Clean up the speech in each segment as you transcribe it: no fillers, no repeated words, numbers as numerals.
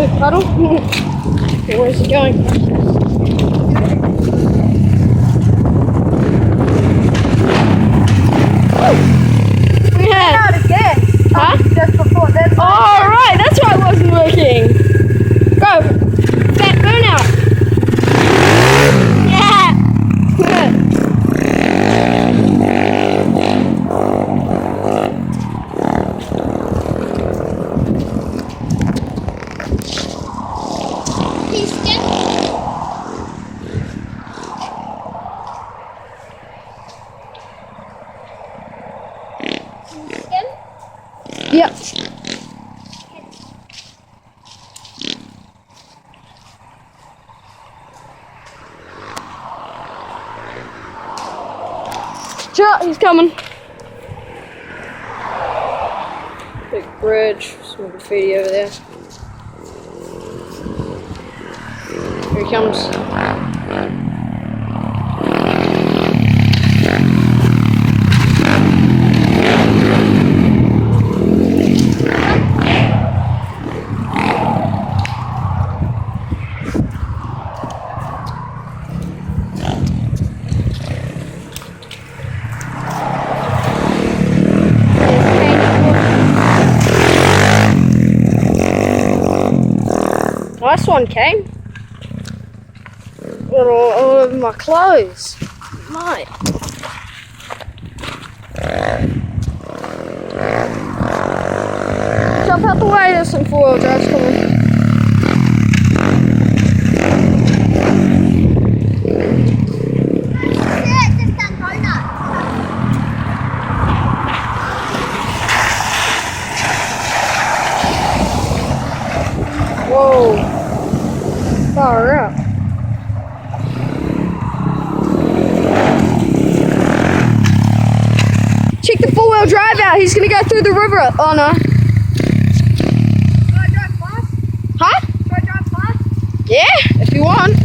Swift puddle. Okay, where's he going? Yeah. Not again. Huh? Just before this. Oh, right, that's why it wasn't working. Go. Back, burn out. Yeah. Good. Yep. Sure, he's coming. Big bridge, some graffiti over there. Here he comes. Last one came. All over my clothes. Mate. Jump out the way, there's some four-wheel drives coming. Whoa. Far out. Check the four-wheel drive out. He's gonna go through the river. Oh no. Should I drive fast? Huh? Should I drive fast? Yeah, if you want.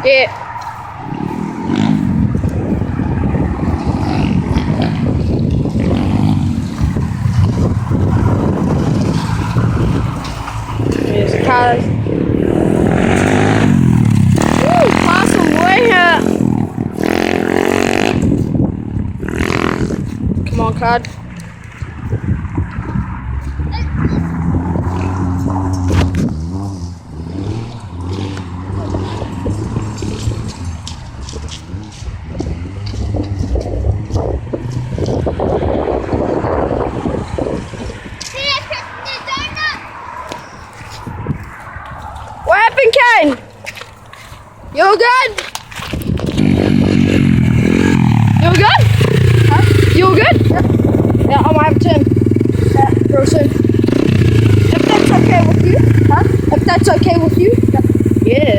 Yeah. There's cars. Ooh, pass away here. Come on, card. What happened, Ken? You all good? You all good? Huh? You all good? Yep. Yeah, I might have a turn. Yeah, real soon. If that's okay with you? Huh? If that's okay with you? Yep. Yeah.